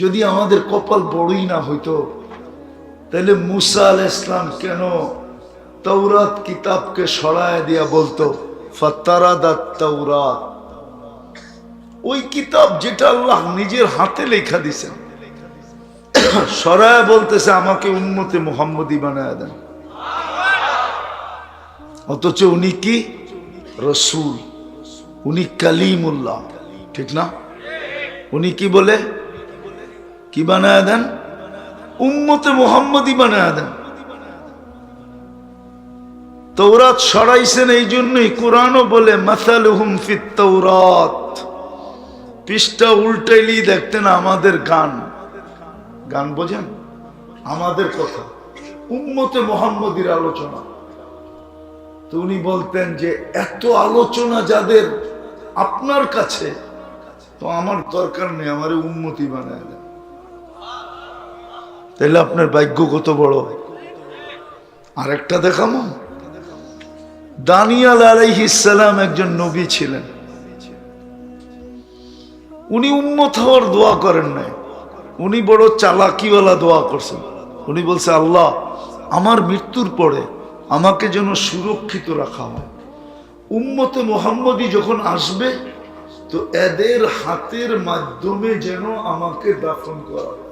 যদি আমাদের কপাল বড়ই না হইতো, তাহলে মুসা আলাইহিস সালাম কেন তাওরাত কিতাবকে সরায় দিয়া বলতো ফাতারাদাত তাওরাত? ওই কিতাব যেটা আল্লাহ নিজের হাতে লেখা দিয়েছেন, সরায় বলতেছে আমাকে উম্মতে মুহাম্মদী বানায় দেন। অথচ উনি কি রসুল, উনি কালিমুল্লাহ, ঠিক না? উনি কি বলে, কি বানায় দেন? উম্মতে মুহাম্মদী বানায় দেন। তাওরাত সরাইছেন এই জন্যই, কোরআনও বলে মাসালুহুম ফিত তাওরাত। পৃষ্ঠা উল্টাইলি দেখতেন আমাদের গান, গান বোঝেন, আমাদের কথা, উম্মতে মুহাম্মদীর আলোচনা। তো উনি বলতেন যে এত আলোচনা যাদের আপনার কাছে, তো আমার দরকার নেই, আমারে উম্মতি বানায় দেন। তাহলে আপনার ভাগ্য কত বড়। আরেকটা দেখাবো, দানিয়াল আলাইহিস সালাম একজন নবী ছিলেন। উনি উম্মত হওয়ার দোয়া করেন নাই, উনি বড় চালাকিওয়ালা দোয়া করছেন। উনি বলছে আল্লাহ আমার মৃত্যুর পরে আমাকে যেন সুরক্ষিত রাখা হয়। উম্মতে মুহাম্মদী যখন আসবে তো এদের হাতের মাধ্যমে যেন আমাকে দাফন করা হয়।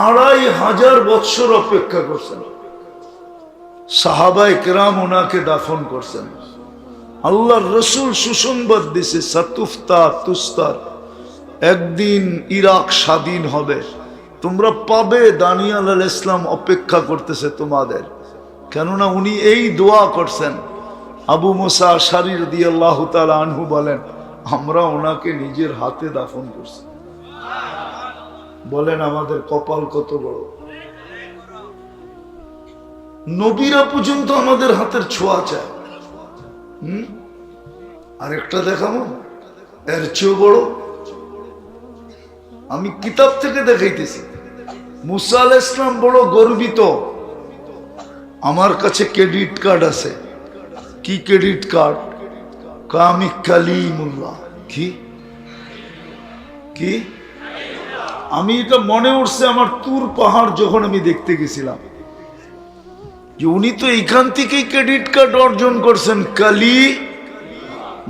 2500 বৎসর অপেক্ষা করছেন, সাহাবায়ে কেরাম ওনাকে দাফন করছেন। আল্লাহর রসুল সুসংবাদ দিছে সাতুফতা তুস্তার, একদিন ইরাক স্বাধীন হবে, তোমরা পাবে। দানিয়াল আলাইহিস সালাম অপেক্ষা করতেছে তোমাদের। কেননা উনি এই দোয়া করছেন। আবু মুসা আশআরী রাদিয়াল্লাহু তাআলা আনহু বলেন আমরা ওনাকে নিজের হাতে দাফন করছি। বলেন আমাদের কপাল কত বড়। নবীরা পর্যন্ত আমাদের হাতের ছোঁয়া চায়। আরেকটা দেখাবো, এর চেয়েও বড়। আমি কিতাব থেকে দেখাইতেছি। মুসা আলাইহিস সালাম বড় গর্বিত, আমার কাছে ক্রেডিট কার্ড আছে। কি ক্রেডিট কার্ড? আমি কালিমুল্লাহ। কি কি আমি এটা মনে উঠছে আমার তুর পাহাড় যখন আমি দেখতে গেছিলাম, যে উনি তো এইখান থেকেই ক্রেডিট কার্ড অর্জন করছেন। কালি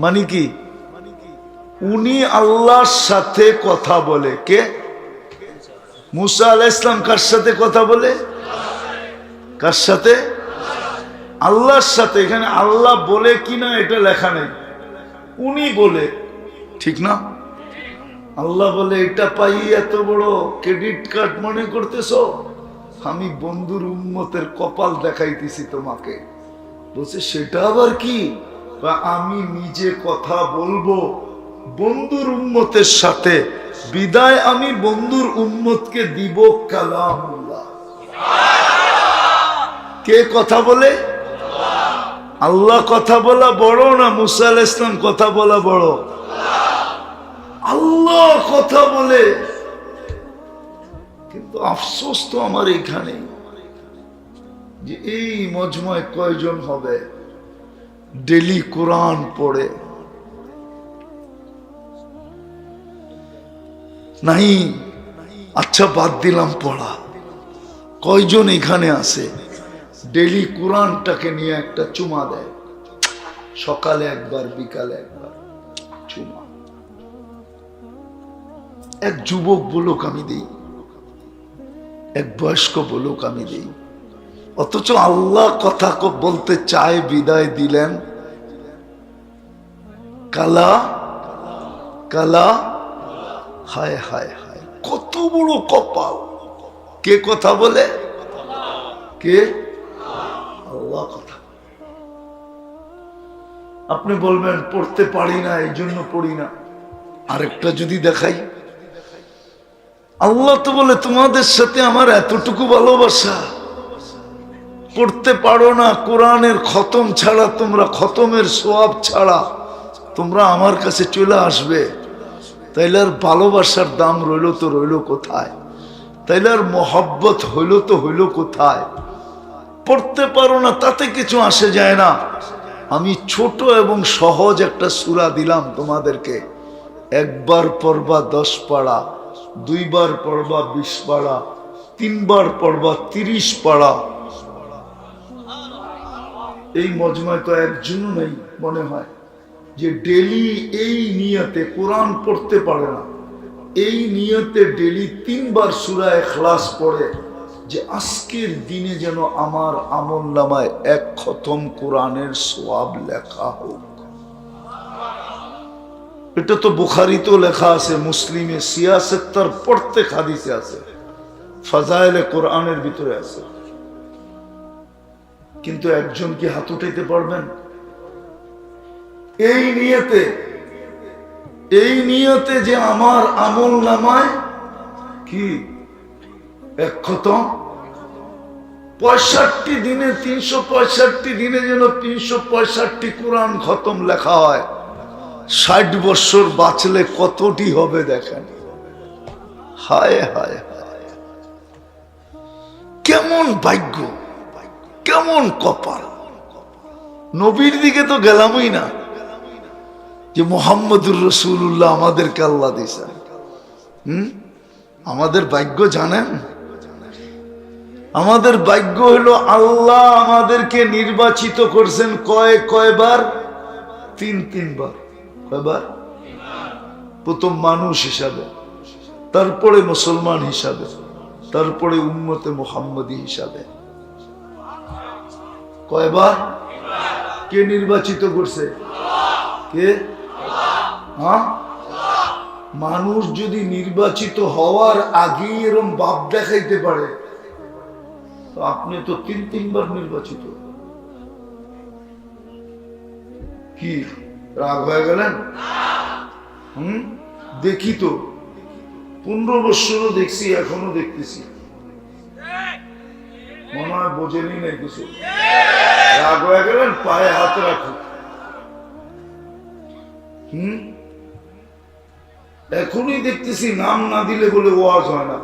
মানে কি? উনি আল্লাহর সাথে কথা বলে। কে? মুসা আলাইহিস সালাম কার সাথে কথা বলে? কার সাথে? আল্লাহর সাথে। এখানে আল্লাহ বলে কিনা এটা লেখা নেই, উনি বলে, ঠিক না? আল্লাহ বলে এটা পাই এত বড় ক্রেডিট কার্ড মনে করতেছো? আমি বন্ধুর উম্মতের কপাল দেখাইতেছি তোমাকে। বলছে সেটা আবার কি? আমি নিজে কথা বলবো বন্ধুর উম্মতের সাথে, বিদায় আমি বন্ধুর উম্মতকে দিব কালামুল্লাহ। কে কথা বলে? আল্লাহ কথা বলা বড় না মুসা আলাইহিস সালাম কথা বলা বড়? আল্লাহ কথা বলে। কিন্তু আফসোস তো আমার এখানে, যে এই মজমায় কয়জন হবে ডেলি কোরআন পড়ে? নাই। আচ্ছা বাদ দিলাম পড়া, কয়জন এখানে আছে ডেলি কোরআনটাকে নিয়ে একটা চুমা দেয়? সকালে একবার, বিকালে একবার চুমা। এক যুবক বলুক আমি দেই, এক বয়স্ক বলুক আমি দেই। অথচ আল্লাহ কথা বলতে চায়, বিদায় দিলেন কালা কালা। হায় হায় হায়, কত বড় কপাল। কে কথা বলে? কে? আল্লাহ কথা। আপনি বলবেন পড়তে পারি না এই জন্য পড়ি না। আরেকটা যদি দেখাই, আল্লাহ তো বলে তোমাদের সাথে আমার এতটুকু ভালোবাসা, পড়তে পারো না কোরআনের খতম ছাড়া, তোমরা খতমের সওয়াব ছাড়া তোমরা আমার কাছে চলে আসবে, তাইলে আর ভালোবাসার দাম রইল তো রইল কোথায়? তাইলে আর মহব্বত হইল তো হইল কোথায়? পড়তে পারো না তাতে কিছু আসে যায় না। আমি ছোট এবং সহজ একটা সূরা দিলাম তোমাদেরকে, একবার পড়বা 10 পারা, দুইবার পড়বা 20 পারা, তিনবার পড়বা 30 পারা। এই মজমায় তো একজনও নেই মনে হয় যে ডেলি এই নিয়তে কোরআন পড়তে পারে না, এই নিয়তে ডেলি 3 বার সূরা ইখলাস পড়ে যে আজকের দিনে যেন আমার আমলনামায় 1 খতম কোরআনের সওয়াব লেখা হোক। এটা তো বুখারীতে লেখা আছে, মুসলিমে সিয়াসেত্তর প্রত্যেক হাদিসে আছে, ফাজাইলে কোরআনের ভিতরে আছে। কিন্তু একজন কি হাত উঠাইতে পারবেন এই নিয়তে যে আমার আমলনামায় কি 1 খতম? 65 দিনে 365 দিনে যেন 365 কোরআন খতম লেখা হয়। 60 বছর বাঁচলে কতটি হবে দেখেন। হায় হায় হায়, কেমন ভাগ্য, কেমন কপাল। নবীর দিকে তো গেলামই না যে মুহাম্মদুর রাসূলুল্লাহ আমাদেরকে আল্লাহ দিয়েছেন। আমাদের ভাগ্য জানেন? আমাদের ভাগ্য হলো আল্লাহ আমাদেরকে নির্বাচিত করছেন কয়বার? 3 বার। কয়বার? প্রথম মানুষ হিসাবে, তারপরে মুসলমান হিসাবে, তারপরে উম্মতে মুহাম্মদী হিসাবে। কয়বার? কে নির্বাচিত করছে? কে? হ্যাঁ, মানুষ যদি নির্বাচিত হওয়ার আগে এরকম ভাব দেখাইতে পারে তো আপনি তো 3 বার নির্বাচিত। কি রাগ হয়ে গেলেন? দেখি তো 15 বছরও দেখছি, এখনো দেখতেছি। মনে হয় বোঝেনি নাই কিছু। রাগ হয়ে গেলেন? পায়ে হাত রাখুন। এখনই দেখতেছি নাম না দিলে বলে ওয়াজ হয় না।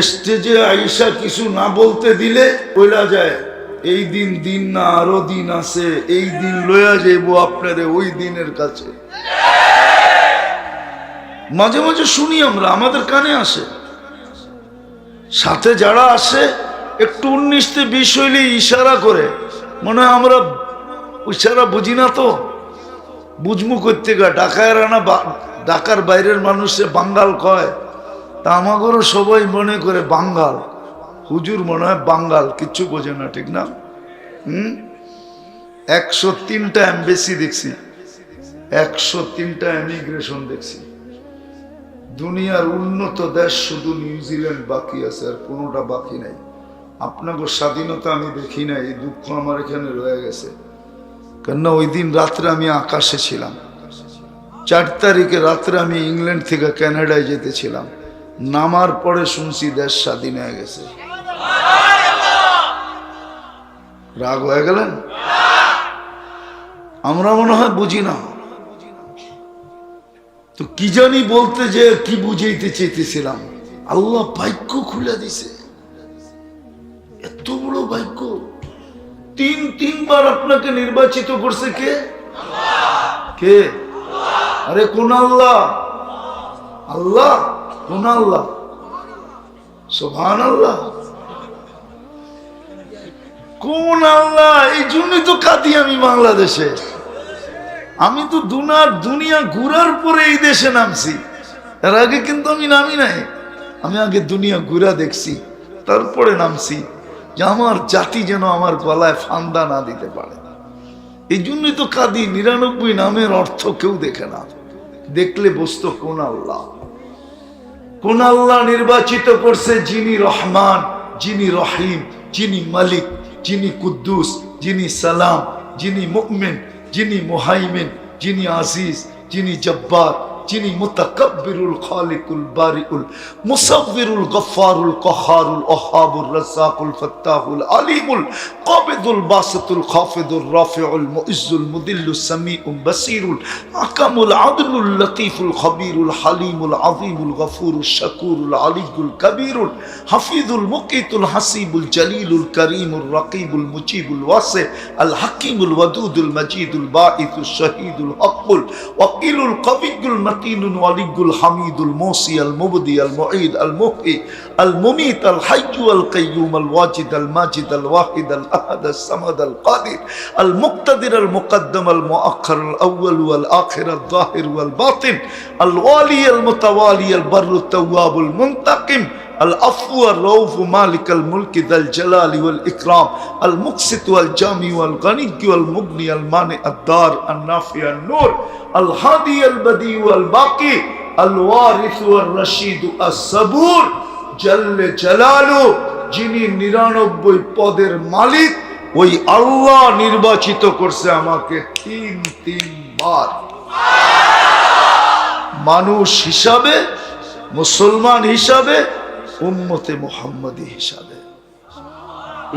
স্টেজে আইসা কিছু না বলতে দিলে বলা যায় এই দিন না আরো দিন আছে, এই দিন লইয়া যাইব আপনারে ওই দিনের কাছে। মাঝে মাঝে শুনি আমরা, আমাদের কানে আসে। সাথে যারা আসে একটু 19-20 হইলে ইশারা করে, মনে হয় আমরা ইশারা বুঝি না তো। বুঝমু করতে গা ঢাকায় না, ঢাকার বাইরের মানুষে বাঙ্গাল কয়, তা আমাদেরও সবাই মনে করে বাঙ্গাল। হুজুর মনে হয় বাঙ্গাল, কিচ্ছু বোঝে না, ঠিক না? 103টা এমবেসি দেখছি, 103টা ইমিগ্রেশন দেখছি। দুনিয়ার উন্নত দেশ শুধু নিউজিল্যান্ড বাকি আছে, আর কোনোটা বাকি নাই। আপনাকে স্বাধীনতা আমি দেখি না, এই দুঃখ আমার এখানে রয়ে গেছে। কেননা ওই দিন রাত্রে আমি আকাশে ছিলাম। 4 তারিখে রাত্রে আমি ইংল্যান্ড থেকে কানাডায় যেতেছিলাম। নামার পরে শুনছি দেশ স্বাধীন হয়ে গেছে। রাগ হয়ে গেলেন? আমরা মনে হয় বুঝি না তো। কি জানি বলতে যে কি বুঝাইতে চাইতেছিলাম, আল্লাহ ভাগ্য খুলে দিছে। এত বড় ভাগ্য। 3 বার আপনাকে নির্বাচিত করছে কে? কে? আরে কোন আল্লাহ? আল্লাহ কোন আল্লাহ? সুবহানাল্লাহ। কোন আল্লাহ? এই জন্যই তো কাঁদি আমি বাংলাদেশে। আমি তো দুনিয়া ঘুরার পরে এই দেশে নামছি, এর আগে কিন্তু আমি নামি নাই। আমি আগে দুনিয়া ঘুরা দেখছি, তারপরে নামছি যে আমার জাতি যেন আমার গলায় ফান্দা না দিতে পারে। এই জন্যই তো কাঁদি। 99 নামের অর্থ কেউ দেখে না, দেখলে বুঝতো কোন আল্লাহ। কোন আল্লাহ নির্বাচিত করছে? যিনি রহমান, যিনি রহিম, যিনি মালিক, যিনি কুদ্দুস, যিনি সালাম, যিনি মুমিন, যিনি মুহাইমিন, যিনি আজিজ, যিনি জব্বার, যিনি মুতাকাব্বিরুল খালিকুল বারিউল মুসাব্বিরুল গফফারুল কাহ্হারুল ওয়াহ্হাবুর রাজ্জাকুল ফাত্তাহুল আলিমুল কাবিদুল বাসিতুল খাফিদুর রাফিউল মুইজ্জুল মুদিল্লুস সামিউল বাসিরুল আকামুল আদলুল লতীফুল খবীরুল হালিমুল আযীমুল গফুরুশ শাকুরুল আলিয়ুল কবীরুল হাফিজুল মুকিতুল হাসিবুল জলিলুল করিমুর রাকিবুল মুজিবুল ওয়াসি আল হাকিমুল ওয়াদুদুল মজিদুল বাঈসুশ শাহীদুল হকুল ওয়াকিলুল কবিয়ুল মতিনুল ওয়ালিয়ুল হামিদুল মুসি আল মুবদি আল মুঈদ আল মুহয়ি আল মুমীত আল হাইয়্যু আল কাইয়্যুম আল ওয়াজিদ আল মাজিদ আল ওয়াহিদ আল আহাদ আল সামাদ আল কাদির আল মুক্তাদির আল মুকদ্দম আল মুআখ্খার আল আউয়াল ওয়াল আখির আল যাহির ওয়াল বাতিন আল ওয়ালি আল মুতাওয়ালি আল বাররু তাওয়াব আল মুনতাকিম العفو الرؤوف مالك الملك ذا الجلال والإكرام المقسط والجامع والغني والمغني المانع الدار النافع النور الهادي البديع والباقي الوارث والرشيد الصبور جل جلاله যিনি 99 পদের মালিক ওই আল্লাহ নির্বাচিত করছে আমাকে তিনবার মানুষ হিসাবে, মুসলমান হিসাবে, উম্মতে মুহাম্মাদি হিসাবে।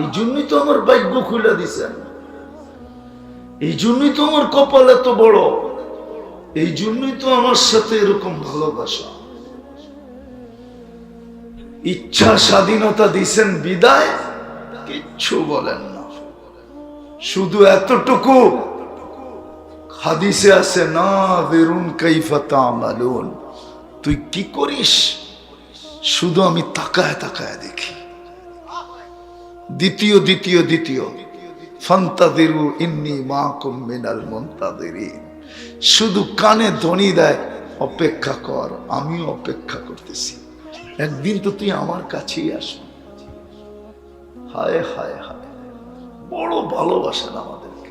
এই জন্যই তো আমার ভাগ্য খুলে দিছেন, এই জন্যই তো আমার কপাল এত বড়, এই জন্যই তো আমার সাথে এরকম ভালোবাসা। ইচ্ছা স্বাধীনতা দিছেন বিদায়, কিচ্ছু বলেন না, শুধু এতটুকু হাদিসে আছে না বেরুন কাইফা তা'মালুন, তুই কি করিস শুধু আমি তাকায় তাকায় দেখি। দ্বিতীয় ফান্তাযিরু ইন্নী মাআকুম মিনাল মুনতাযিরিন, শুধু কানে ধ্বনি দেয় অপেক্ষা কর, আমিও অপেক্ষা করতেছি, একদিন তো তুই আমার কাছেই আসবি। হায় হায় হায়, বড় ভালোবাসেন আমাদেরকে,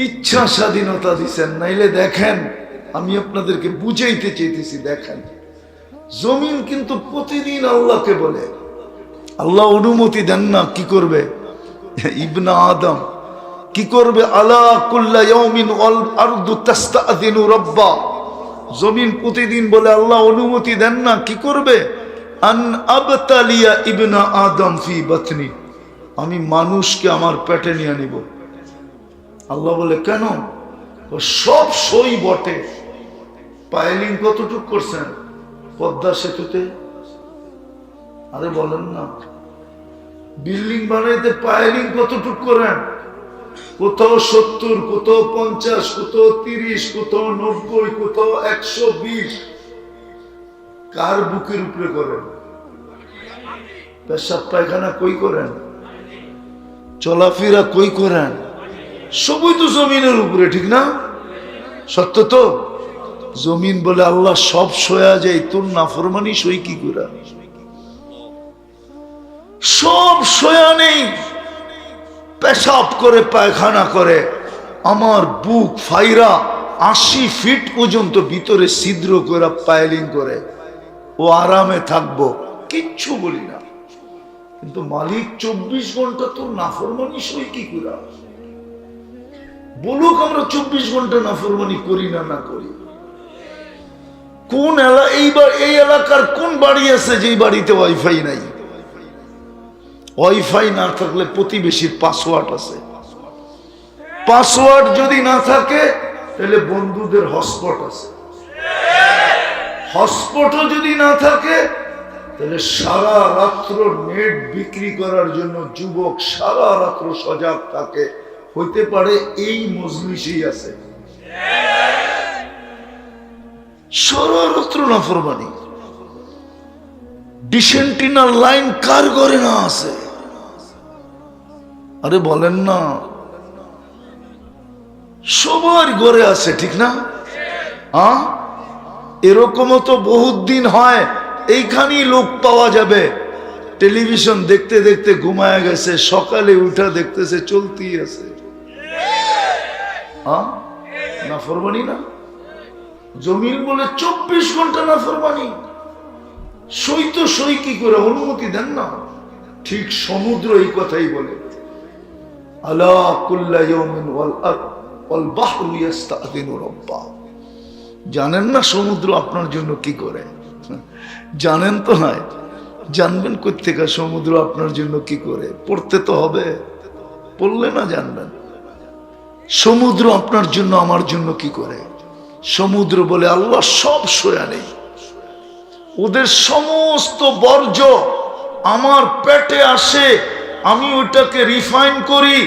ইচ্ছা স্বাধীনতা দিচ্ছেন। নাইলে দেখেন, আমি আপনাদেরকে বুঝাইতে চাইতেছি, দেখেন জমিন কিন্তু প্রতিদিন আল্লাহকে বলে, আল্লাহ অনুমতি দেন না, কি করবে ইবনা আদম, কি করবে আলা কুল্লা ইয়াউমিন ওয়াল আরদু তাস্তাযিনু রাব্বা, জমিন প্রতিদিন বলে আল্লাহ অনুমতি দেন না, কি করবে আন আবতালিয়া ইবনা আদম ফি বাতনি, আমি মানুষকে আমার পেটে নিয়ে নিব। আল্লাহ বলে কেন? সব সই বটে। পাইলিং কতটুক করছেন পদ্মা সেতুতে? আরে বলেন না, বিল্ডিং বানাইতে পাইলিং কতটুক করেন? কোথাও 70, কোথাও 50, কোথাও 30, কোথাও 90, কোথাও 120। কার বুকের উপরে করেন? পেশাব পায়খানা কই করেন? চলাফেরা কই করেন? সবই তো জমিনের উপরে, ঠিক না? সত্য তো? জমিন বলে আল্লাহ সব সয়া যায়, তোর নাফরমানি সই কি করে? সব সয়া নেই, পেশাব করে পায়খানা করে, আমার বুক ফাইরা 80 ফিট পর্যন্ত ভিতরে ছিদ্র করে পাইলিং করে, ও আরামে থাকবো, কিচ্ছু বলি না। কিন্তু মালিক 24 ঘন্টা তোর নাফরমানি সই কি করে? বলুক আমরা 24 ঘন্টা নাফরমানি করি না, না করি। কোন এই এলাকার কোন বাড়ি আছে যে বাড়িতে ওয়াইফাই নাই? ওয়াইফাই না থাকলে প্রতিবেশীর পাসওয়ার্ড আছে, পাসওয়ার্ড যদি না থাকে তাহলে বন্ধুদের হটস্পট আছে, হটস্পটও যদি না থাকে তাহলে সারা রাত্র নেট বিক্রি করার জন্য যুবক সারা রাত্র সজাগ থাকে, হইতে পারে এই মজলিসেই আছে। সারা রাত্র নাফরমানি। ডিসেন্টিনাল লাইন কার ঘরে না আছে? আরে বলেন না, সবার ঘরে আছে, ঠিক না? এরকমও তো বহুত দিন হয়, এইখানেই লোক পাওয়া যাবে টেলিভিশন দেখতে দেখতে ঘুমায় গেছে, সকালে উঠা দেখতেছে চলতেই আছে। নাফরমানি না? জমিন বলে 24 ঘন্টা নাফরমানি, সই তো সই কি করে? অনুমতি দেন না। ঠিক সমুদ্র এই কথাই বলে, আলা কুল্লা ইয়াউমিন ওয়াল বাহরু ইস্তাযিনু রাব্বা, জানেন না সমুদ্র আপনার জন্য কি করে? জানেন তো নয়, জানবেন কোত্থেকে সমুদ্র আপনার জন্য কি করে? পড়তে তো হবে, পড়লে না জানবেন। সমুদ্র আপনার জন্য আমার জন্য কি করে? সমুদ্র বলে আল্লাহ সব সয়া নেই, ওদের সমস্ত বর্জ্য আমার পেটে আসে, আমি ওটাকে রিফাইন করি,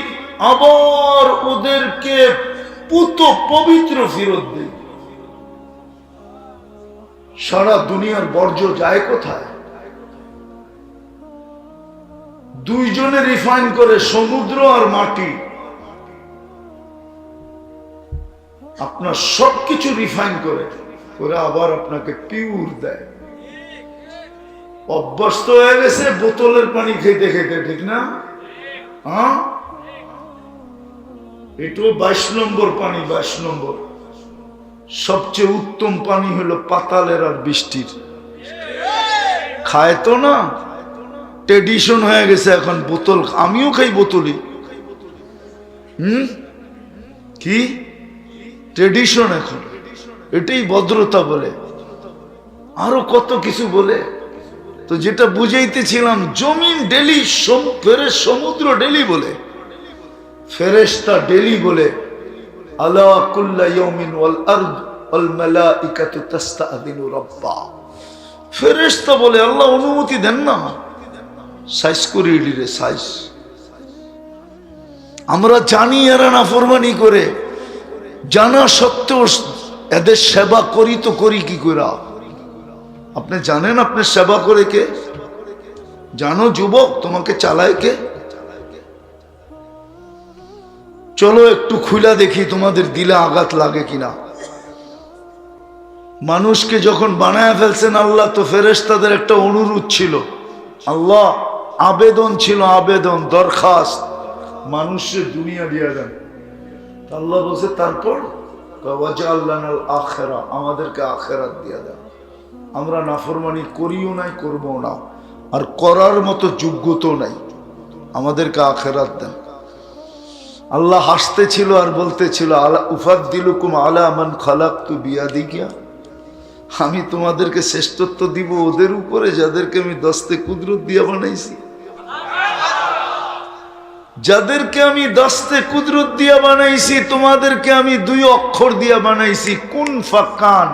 আবার ওদেরকে পুত পবিত্র ফেরত দিই। সারা দুনিয়ার বর্জ্য যায় কোথায়? দুইজনে রিফাইন করে, সমুদ্র আর মাটি। আপনার সবকিছু রিফাইন করে করে আবার আপনাকে পিওর দেয়। অভ্যস্ত হয়ে গেছে বোতলের পানি খেতে খেতে, ঠিক না? হ্যাঁ, এটাও 22 নম্বর পানি। 22 নম্বর সবচেয়ে উত্তম পানি হলো পাতালের আর বৃষ্টির। খায় তো না, ট্রেডিশন হয়ে গেছে এখন বোতল। আমিও খাই বোতলই। কি ট্রেডিশন এখন, এটাই ভদ্রতা বলে, আরো কত কিছু বলে। তো যেটা বুঝাইতেছিলাম, জমিন ডেলি, সমুদ্র ডেলি বলে, ফেরেশতা ডেলি বলে, আলা কুল্লা ইয়াউমিন ওয়াল আরদ ওয়াল মালাইকাতু তাস্তাযিনু রাব্বা। ফেরেশতা বলে আল্লাহ অনুমতি দেন না, সাইজ করে দিলে সাইজ। আমরা জানি এরা নাফরমানি করে, জানা সত্ত্বেও এদের সেবা করি তো করি কি করে? আপনি জানেন আপনার সেবা করে কে? জানো যুবক, তোমাকে চালায় কে? চলো একটু খুলা দেখি তোমাদের দিলে আঘাত লাগে কিনা। মানুষকে যখন বানায় ফেলছেন আল্লাহ, তো ফেরেশতাদের একটা অনুরোধ ছিল, আল্লাহ আবেদন ছিল, আবেদন, দরখাস্ত, মানুষের দুনিয়া দিয়া দেন। আল্লাহ বলছে তারপর ওয়াজআলনাল আখিরা, আমাদেরকে আখিরাত দিয়া দেন। আমরা নাফরমানি করিও নাই, করবো না, আর করার মতো যোগ্যতাও নাই, আমাদেরকে আখিরাত দেন। আল্লাহ হাসতেছিল আর বলতেছিল, আলা উফাদ্দিলুকুম আলা মান খালাকতু বিয়াদিয়া, আমি তোমাদেরকে শ্রেষ্ঠত্ব দিব ওদের উপরে যাদেরকে আমি দস্তে কুদরত দিয়া বানাইছি। যাদেরকে আমি দস্তে কুদরত দিয়া বানাইছি, তোমাদেরকে আমি 2 অক্ষর দিয়া বানাইছি, কুন ফাকান।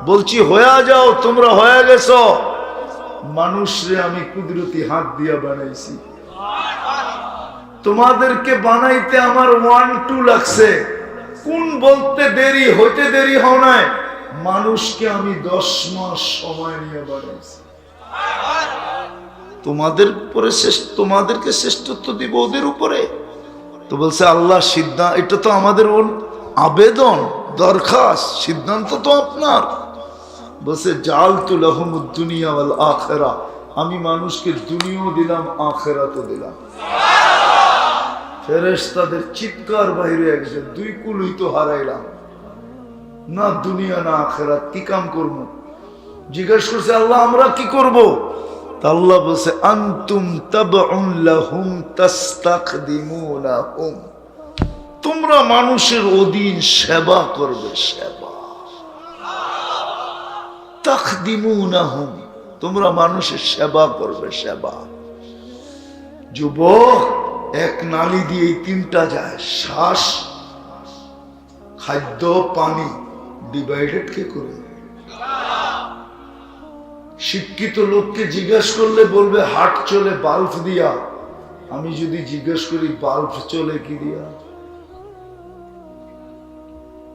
বলছি হয়ে যাও, তোমরা হয়ে গেছো। মানুষরে আমি কুদরতি হাত দিয়া বানাইছি। তোমাদেরকে বানাইতে আমার 1-2 লাগছে। কোন বলতে দেরি, হইতে দেরি হও নাই। মানুষকে আমি 10 মাস সময় নিয়ে বানাইছি। তোমাদের উপরে তোমাদেরকে শ্রেষ্ঠত্ব দিব ওদের উপরে। তো বলছে আল্লাহ সিদ্ধান্ত, এটা তো আমাদের আবেদন, দরখাস্ত, সিদ্ধান্ত তো আপনার। বলছে জাআলতু লাহুমুদ দুনিয়া ওয়াল আখিরা, আমি মানুষকে দুনিয়াও দিলাম, আখিরাতও দিলাম। ফেরেশতাদের চিৎকার বাইরে একজন, 2 কুলই তো হারাইলাম, না দুনিয়া না আখিরাত, কি কাম করব? জিজ্ঞেস করছে আল্লাহ আমরা কি করব? আল্লাহ বলছে আনতুম তাবউন লাহুম তাস্তাখদিমুনাহুম, তোমরা মানুষের অধীন সেবা করবে, সেবা। তাখদিমুনাহুম, তোমরা মানুষের সেবা করবে, সেবা। যুবক, এক নালী দিয়ে 3টা যায়, শ্বাস, খাদ্য, পানি, ডিভাইডেড কে করে? শিক্ষিত লোককে জিজ্ঞেস করলে বলবে হার্ট চলে বাল্ব দিয়া। আমি যদি জিজ্ঞেস করি বাল্ব চলে কি দিয়া,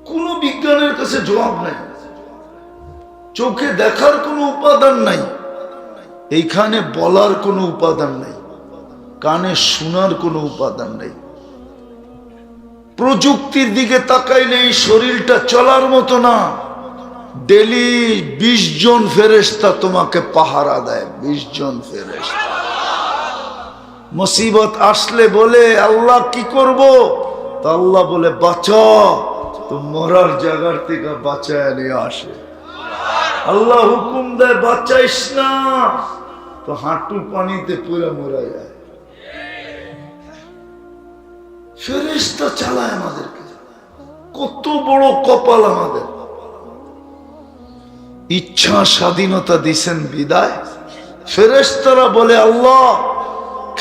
কোন বিজ্ঞানের কাছে জবাব নাই। চোখে দেখার কোনো উপাদান নাই, এইখানে বলার কোনো উপাদান নাই, কানে শোনার কোনো উপাদান নাই। প্রযুক্তির দিকে তাকাইলে এই শরীরটা চলার মতো না। ডেলি 20 জন ফেরেশতা তোমাকে পাহারা দেয়, 20 জন ফেরেশতা। মুসিবত আসলে বলে আল্লাহ কি করব? তা আল্লাহ বলে বাঁচা, তো মরার জায়গার থেকে বাঁচায় নিয়ে আসে। আল্লাহ হুকুম দেয় বাঁচাইস না, তো হাঁটু পানিতে পুরা মরা যায়। ফেরেশতা চালায় আমাদেরকে, কত বড় কপাল আমাদের। ইচ্ছা স্বাধীনতা দিছেন বিদায়। ফেরেশতারা বলে আল্লাহ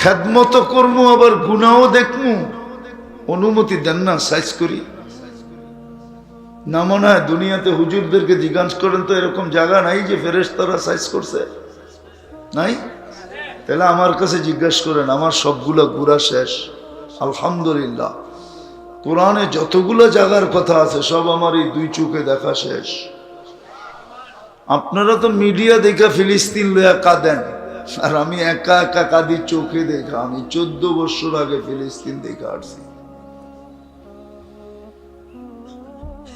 খেদমত করবো আবার গুনাহও দেখমু, অনুমতি দেন না, সাইজ করি না। মনে হয় দুনিয়াতে হুজুরদেরকে জিজ্ঞাসা করেন তো এরকম জায়গা নাই যে ফেরেশতারা সাইজ করছে, নাই? তাহলে আমার কাছে জিজ্ঞাসা করেন, আমার সবগুলা ঘুরা শেষ আলহামদুলিল্লাহ। কোরআনে যতগুলো জায়গার কথা আছে সব আমার এই দুই চোখে দেখা শেষ। আপনারা তো মিডিয়া দেখা ফিলিস্তিন লইয়া কাঁদেন, আর আমি একা একা কাঁদি চোখে দেখা। আমি 14 বছর আগে ফিলিস্তিন দেখা আসছি।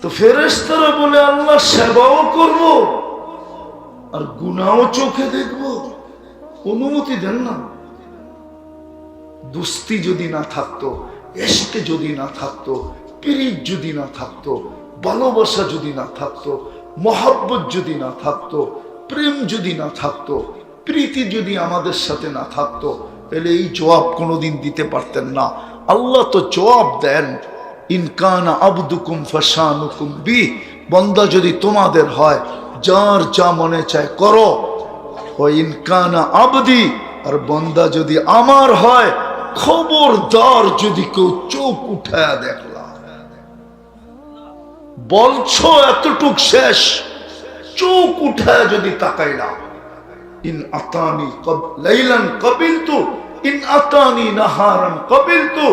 তো ফেরেশতারা বলে আল্লাহ সেবাও করব আর গুনাহও চোখে দেখব, অনুমতি দেন না। দুস্তি যদি না থাকতো, এশকে যদি না থাকতো, পিরিত যদি না থাকতো, ভালোবাসা যদি না থাকতো, মহব্বত যদি না থাকতো, প্রেম যদি না থাকতো, প্রীতি যদি আমাদের সাথে না থাকতো, তাহলে এই জবাব কোনোদিন দিতে পারতেন না। আল্লাহ তো জবাব দেন, ইনকানা আবদুকুম ফাশানুকুম বি, বান্দা যদি তোমাদের হয় যার যা মনে চায় করো। ও ইনকানা আবদি, আর বান্দা যদি আমার হয় খবরদার যদি কেউ চোখ উঠায়া দেখলা, বলছো এতটুক শেষ, চোখ উঠায়া যদি তাকাইলা, ইন আতানি লাইলান কাবিলতু ইন আতানি নাহারান কাবিলতু,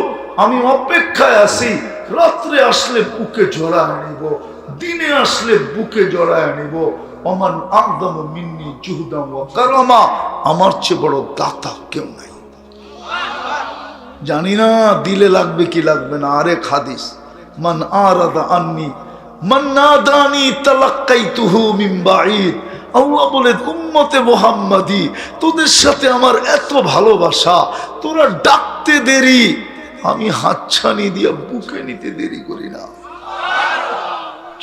আমি অপেক্ষায় আছি, রাত্রে আসলে বুকে জড়ায় নিব, দিনে আসলে বুকে জড়ায় নিব। ওমান আকদামু মিন্নি জুহদাম ওয়া কারামা, আমার চেয়ে বড় দাতা কেউ নাই। জানি না দিলে লাগবে কি লাগবে না। আরেক হাদিস, মান আরাদা আন্নি মান নাদানি তালাক্কাইতুহু মিন বাঈদ। আল্লাহ বলে উম্মতে মুহাম্মাদি, তোদের সাথে আমার এত ভালোবাসা, তোরা ডাকতে দেরি, আমি হাতছানি দিয়ে বুকে নিতে দেরি করি না।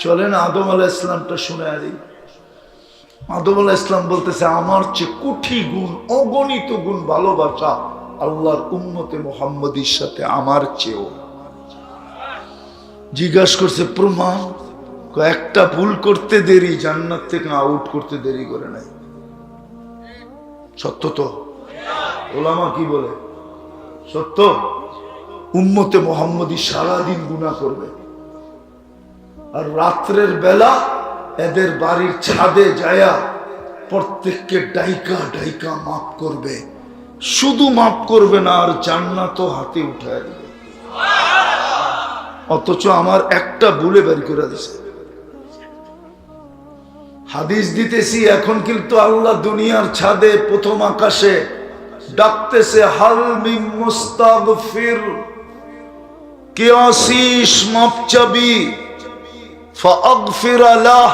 চলেন আদম আলাইহিস সালামটা শুনে আরি। আদম আলাইহিস সালাম বলতেছে আমার চেয়ে কোটি গুণ, অগণিত গুণ ভালোবাসা আল্লাহর উম্মতে মুহাম্মাদির সাথে আমার চেয়েও। জিজ্ঞাসা করছে প্রমাণ, একটা ভুল করতে দেরি জান্নাত থেকে আউট করতে দেরি করে নাই। সত্য তো? ওলামা কি বলে? সত্য। উম্মতে মুহাম্মাদি সারাদিন গুনাহ করবে, আর রাত্রের বেলা এদের বাড়ির ছাদে যায়া প্রত্যেককে ডাইকা ডাইকা মাফ করবে। শুধু মাফ করবে না, আর জান্নাতও হাতে উঠায় দিবে। অথচ আমার একটা ভুলে বের করে দিছে। হাদিস দিতেছি এখন, কিন্তু আল্লাহ দুনিয়ার ছাদে প্রথম আকাশে ডাকতেছে, হাল মিন মুস্তাগফির, কে আসিস মাফ চাবি, ফাগফির লাহ,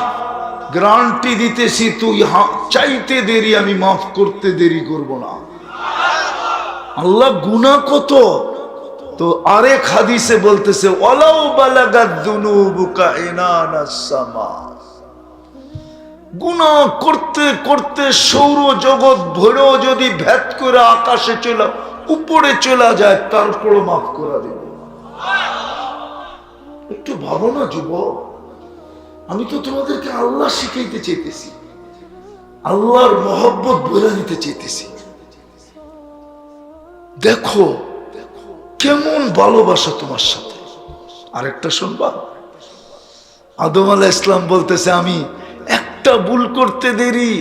গ্যারান্টি দিতেছি তুই চাইতে দেরি, আমি মাফ করতে দেরি করব না। আল্লাহ গুনাহ কত, তো আরেক হাদিসে বলতেছে ওয়ালাউ বালাগাদ যুনুবুকা ইনানাস সামা, গুনাহ করতে করতে সৌর জগৎ ভরেও যদি ভেদ করে আকাশে চলে উপরে চলে যায়, তারপরও মাফ করে দেব। একটু ভাবো না যুবক, আমি তো তোমাদেরকে আল্লাহ শিখাইতে চাইতেছি, আল্লাহর মহব্বত বলে নিতে চাইতেছি। দেখো কেমন ভালোবাসা তোমার সাথে। আরেকটা শুনবা, আদম আলাইহিস সালাম বলতেছে আমি একটা ভুল করতে দেরি,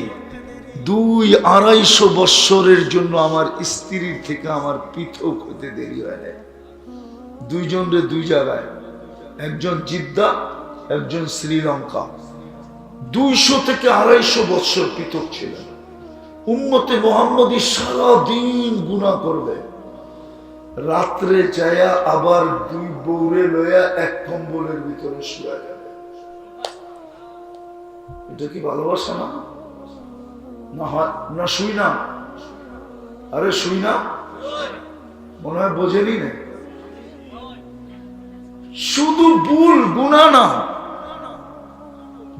200-250 বৎসরের জন্য আমার স্ত্রীর থেকে আমার পৃথক হতে দেরি হয় না। দুইজনের দুই জায়গায়, একজন জিদ্দা, একজন শ্রীলঙ্কা, 200 থেকে 250 বৎসর পৃথক ছিলেন। উম্মতে মুহাম্মাদি সারাদিন গুনাহ করবে, রাত্রে যায়া আবার দুই বউরে লইয়া এক কম্বলের ভিতরে শুয়ে যাবে। এটা কি ভালোবাসা না? না শুই না? আরে শুই না, মনে হয় বোঝেনি না। শুধু ভুল গুনাহ না,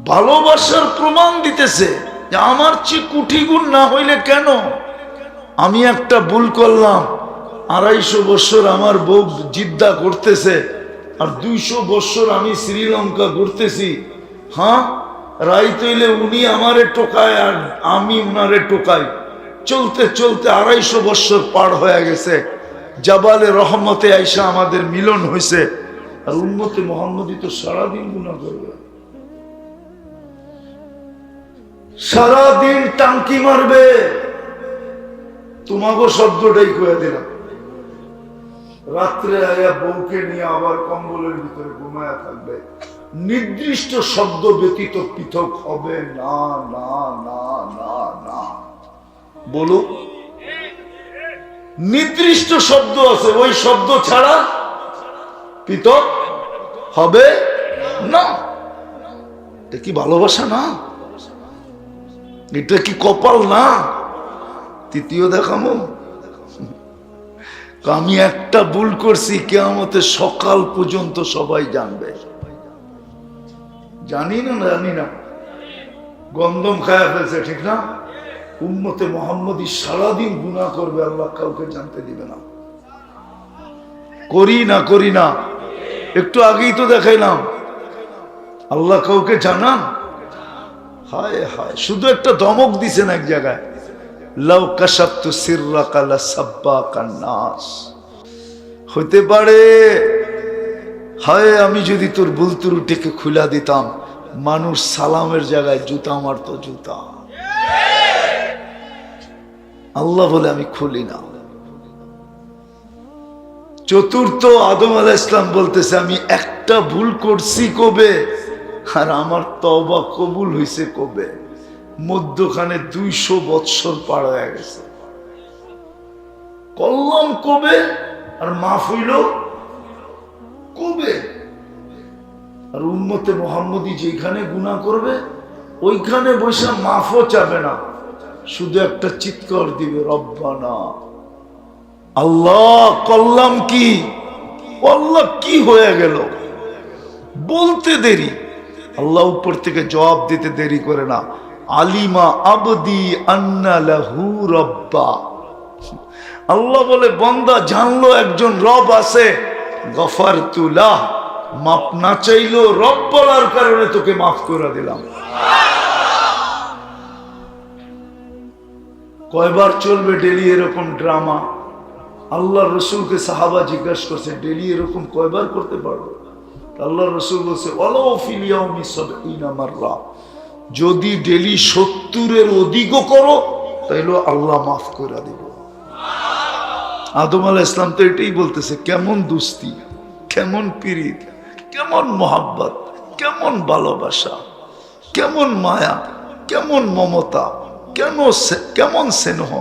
ভালোবাসার প্রমাণ দিতেছে যে আমার চেয়ে কোটি গুণ না হইলে কেন। আমি একটা ভুল করলাম, 250 বৎসর আমার বউ জিদ্দা করতেছে, আর 200 বৎসর আমি শ্রীলঙ্কা ঘুরতেছি। হ্যাঁ, রাইত হইলে উনি আমারে টোকায় আর আমি উনারে টোকাই। চলতে চলতে 250 বৎসর পার হয়ে গেছে। জাবালে রহমতে আইসা আমাদের মিলন হয়েছে। আর উম্মতে মুহাম্মদী তো সারাদিন গুনাহ করবে, সারাদিন টাঙ্কি মারবে। তোমাকে শব্দটাই কয়ে দিলাম, রাত্রে আয়া বউকে নিয়ে আবার কম্বলের ভিতরে ঘুমায়া থাকবে। নির্দিষ্ট শব্দ ব্যতীত পৃথক হবে না, না, না, না, না। বলো, নির্দিষ্ট শব্দ আছে, ওই শব্দ ছাড়া পৃথক হবে না। এটা কি ভালোবাসা না? এটা কি কপাল না? তৃতীয় দেখামো, আমি একটা ভুল করছি, কিয়ামতের সকাল পর্যন্ত সবাই জানবে। জানি না, জানি না, গন্ধম খায়া ফেলছে, ঠিক না? উম্মতে মুহাম্মদী সারাদিন গুনাহ করবে, আল্লাহ কাউকে জানতে দিবে না। করি না, করি না, একটু আগেই তো দেখাইলাম, আল্লাহ কাউকে জানান। হায় হায়, শুধু একটা ধমক দিছেন এক জায়গায়, লাউ কাশাফতু সিররাকা লাসাব্বাকান নাস। হইতে পারে, হায় আমি যদি তোর ভুল ত্রুটিকে খুলা দিতাম, মানুষ সালামের জায়গায় জুতা মারতো, জুতা। আল্লাহ বলে আমি খুলি না। চতুর্থ আদম আলাইহিস সালাম বলতেছে, আমি একটা ভুল করছি কবে, আর আমার তওবা কবুল হইছে কবে? মধ্যখানে 200 বৎসর পার হয়ে গেছে। করলাম কবে আর মাফ হইল কবে? আর উম্মতে মুহাম্মদী যেখানে গুনাহ করবে ওইখানে বসে মাফও চাবে না, শুধু একটা চিৎকার দিবে, রব্বানা। আল্লাহ করলাম কি, আল্লাহ কি হয়ে গেল বলতে দেরি, আল্লাহ উপর থেকে জবাব দিতে দেরি করে না। আলিমা আবদি আন্না লাহু রব্বা। আল্লাহ বলে, বান্দা জানলো একজন রব আছে, গফারতু লাহ, মাপ না চাইলো রব বলার কারণে তোকে মাফ করে দিলাম। কয়বার চলবে ডেলি এরকম ড্রামা? আল্লাহ রসুলকে সাহাবা জিজ্ঞাসা করছে, ডেলি এরকম কয়বার করতে পারবো? আল্লাহ রসুল বলছে, ওয়ালাউ ফিল ইয়াউমি ৭০ মাররা, যদি ডেলি ৭০-এর অধিকও করো তাইলে আল্লাহ মাফ করে দিব। আদম আলাইহিস সালাম তো এটাই বলতেছে, কেমন দুস্তি, কেমন পীড়িত, কেমন মোহাব্বত, কেমন ভালোবাসা, কেমন মায়া, কেমন মমতা, কেমন স্নেহ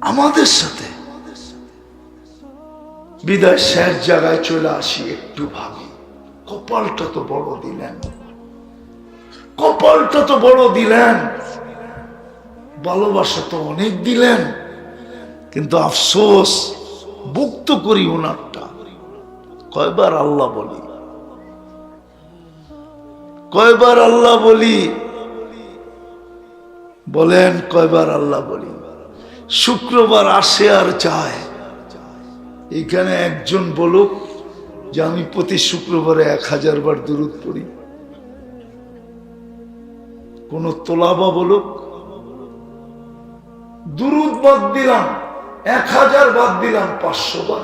আমাদের সাথে। বিদায় শেষ জায়গায় চলে আসি, একটু ভাবি, কপালটা তো বড় দিলেন, কপালটা তো বড় দিলেন, ভালোবাসা তো অনেক দিলেন, কিন্তু আফসোস ভুক্ত করি ওনারটা। কয়বার আল্লাহ বলি, কয়বার আল্লাহ বলি, বলেন কয়বার আল্লাহ বলি? শুক্রবার আসে আর যায়, এখানে একজন বলুক যে আমি প্রতি শুক্রবারে 1000 বার দুরূদ পড়ি। কোন তোলাবা বলুক, দুরূদ বাদ দিলাম, 1000 বাদ দিলাম 500 বার,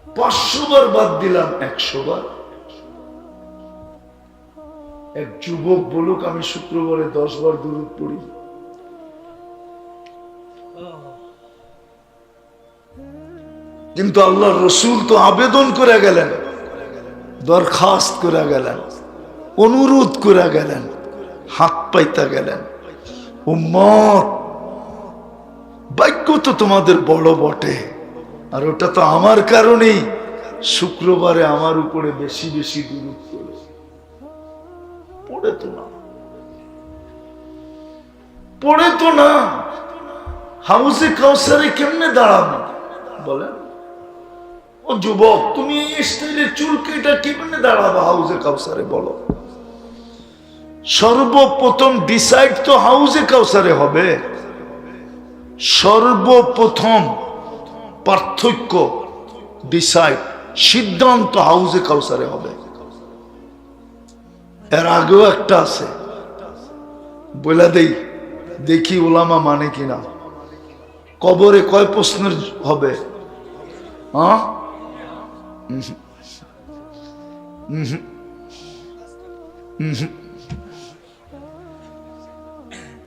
500 বার বাদ দিলাম 100 বার। এক যুবক বলুক আমি শুক্রবারে 10 বার দুরূদ পড়ি। কিন্তু আল্লাহর রসুল তো আবেদন করে গেলেন, দরখাস্ত করে গেলেন, অনুরোধ করে গেলেন, হাত পাইতে গেলেন, উম্মত ভাগ্য তো তোমাদের বড় বটে, আর ওটা তো আমার কারণেই শুক্রবারে আমার উপরে বেশি বেশি দুরূদ পড়ে। পড়ে তো না, পড়ে তো না। হাউজে কাউসারে কেমনে দাঁড়াবো বলেন? ও যুবক, তুমি এই স্টাইলের চুল কেটে কেমনে দাঁড়াবো হাউজে কাউসারে বলো? সর্বপ্রথম ডিসাইড তো হাউজে কাউসারে হবে। সর্বপ্রথম পার্থক্য, ডিসাইড, সিদ্ধান্ত হাউজে কাউসারে হবে। এর আগেও একটা আছে, বলে দেই, দেখি ওলামা মানে কিনা। কবরে কয় প্রশ্নের হবে? হ্যাঁ,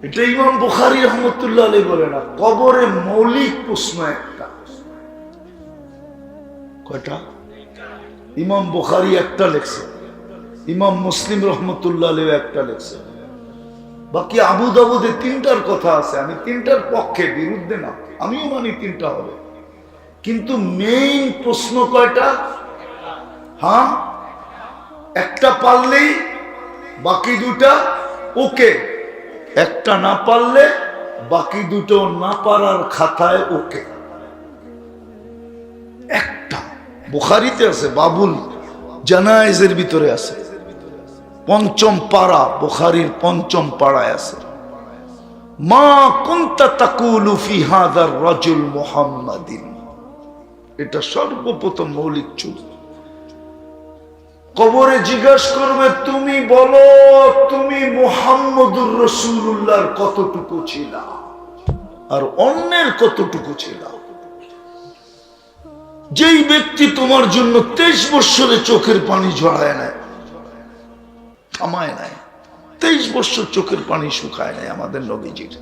এটা ইমাম বুখারী রহমতুল্লাহ আলাইহি বলে না, কবরে মৌলিক প্রশ্ন একটা। কয়টা? ইমাম বুখারী একটা লেখছে, ইমাম মুসলিম রহমতুল্লাহ আলাইহি একটা লেখছে, বাকি আবু দাউদে তিনটার কথা আছে। আমি তিনটার পক্ষে, বিরুদ্ধে না, আমিও মানি তিনটা হবে, কিন্তু মেইন প্রশ্ন কয়টা? হ্যাঁ, একটা পারলেই বাকি দুটা ওকে, একটা না পারলে বাকি দুটো না পারার খাতায় ওকে। একটা বুখারীতে আছে, বাবুল জানায়েজের ভিতরে আছে, পঞ্চম পাড়া, বুখারীর পঞ্চম পাড়ায় আছে, মা কুনতা তাকুলু ফি হাযার রাজুল মুহাম্মাদিন। এটা সর্বপ্রথম মৌলিক চুল। কবরে জিজ্ঞাসা করবে, তুমি বলো তুমি মুহাম্মদুর রাসূলুল্লাহর কতটুকু ছিলা আর অন্যের কতটুকু ছিলা। যেই ব্যক্তি তোমার জন্য 23 বছরে চোখের পানি ঝরায় নাই, থামায় নাই, 23 বছর চোখের পানি শুকায় নাই আমাদের নবীজির,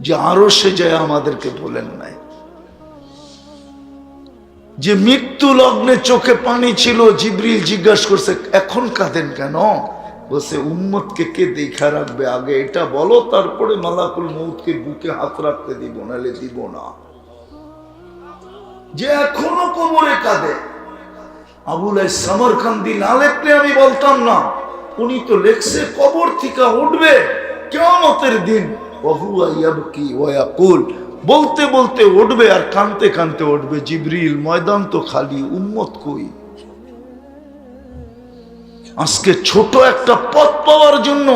যে আরো সে যায় আমাদেরকে বলেন নাই, যে মৃত্যু লগ্নে চোখে পানি ছিল, জিবরিল জিজ্ঞাসা করছে এখন কাঁদেন কেন? বলছে উম্মতকে কে দেখা রাখবে, আগে এটা বলো, তারপরে মালাকুল মউতকে বুকে হাত রাখতে দিব, নাহলে দিব না। যে এখনো কবরে কাঁদে, আবুল সামরকান্দি না লেখলে আমি বলতাম না, উনি তো লেখছে কবর থেকে উঠবে কিয়ামতের দিন, ওহুয়া ইয়াবকি ওয়া ইয়াকুল, বলতে বলতে উঠবে আর কানতে কানতে উঠবে, জিবরিল ময়দান তো খালি, উম্মত কই? আজকে ছোট একটা পদ পাওয়ার জন্য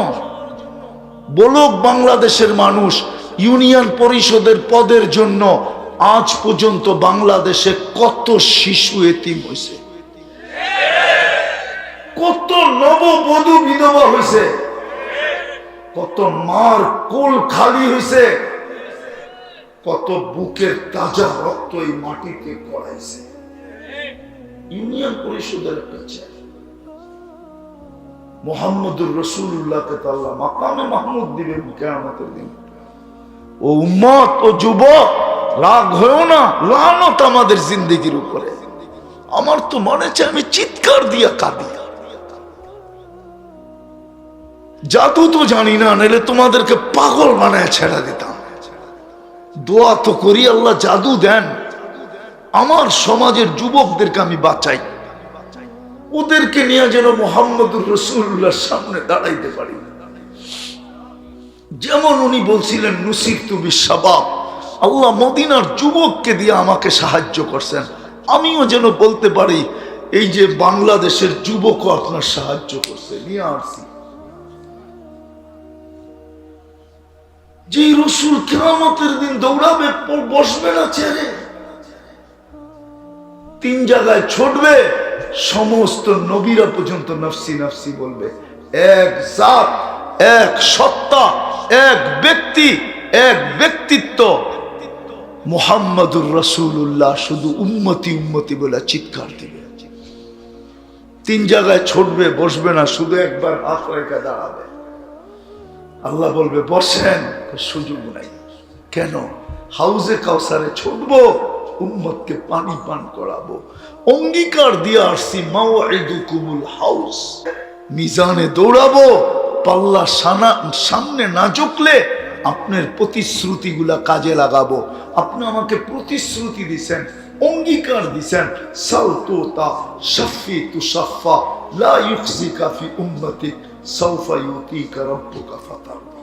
বলুক বাংলাদেশের মানুষ, ইউনিয়ন পরিষদের পদের জন্য আজ পর্যন্ত বাংলাদেশে কত শিশু এতিম হয়েছে, কত নববধূ বিধবা হয়েছে, কত মার কোল খালি হয়েছে, কত বুকের তাজা রক্ত এই মাটিতে গড়াইছে। ইউনিয়ন পরিষদের একটা চেয়ার, মুহাম্মদুর রাসূলুল্লাহকে তো আল্লাহ মাকামে মাহমুদ দিবেন কিয়ামতের দিন। ও উম্মত, ও যুবক, রাগ হয়েও না, লানত আমাদের জিন্দেগির উপরে। আমার তো মনে চায় আমি চিৎকার দিয়া কাঁদি। জাদু তো জানি না, নাহলে তোমাদেরকে পাগল বানায় ছেড়ে দিতাম। দোয়া তো করি আল্লাহ জাদু দেন, আমার সমাজের যুবকদেরকে আমি বাঁচাই, ওদেরকে নিয়ে যেন মুহাম্মদুর রাসূলুল্লাহর সামনে দাঁড়াইতে পারি। যেমন উনি বলছিলেন নুসিরতু বিশ-শাবাব, আল্লাহ মদিনার যুবককে দিয়ে আমাকে সাহায্য করছেন, আমিও যেন বলতে পারি এই যে বাংলাদেশের যুবকও আপনার সাহায্য করছে, নিয়ে আসছি। যে রসুল কিয়ামতের দিন দৌড়াবে, বসবে না চেয়ারে, 3 জায়গায় ছুটবে, সমস্ত নবীরা পর্যন্ত নফসি নফসি বলবে। এক জাত, এক সত্তা, এক ব্যক্তি, এক ব্যক্তিত্ব মুহাম্মদুর রাসূলুল্লাহ, শুধু উম্মতি উম্মতি বলে চিৎকার দিবে। 3 জায়গায় ছুটবে, বসবে না, শুধু একবার হাত রেখে দাঁড়াবে। আল্লাহ বলবে বসেন, সুযোগ নাই। কেন? হাউজে কাউসারে ছুটবো, উম্মতকে পানি পান করাবো, অঙ্গীকার দিয়ে আসছি মাওয়াইদুকুমুল হাউজ। মিজানে দৌড়াবো, পাল্লা সামনে না ঝুঁকলে আপনার প্রতিশ্রুতিগুলা কাজে লাগাবো। আপনি আমাকে প্রতিশ্রুতি দিছেন, অঙ্গীকার দিছেন, সালতুতা শাফি তুশাফা লা ইউখজিকা ফি উম্মতিক সাউফা ইউতিকা রাব্বুকা ফাতারদা।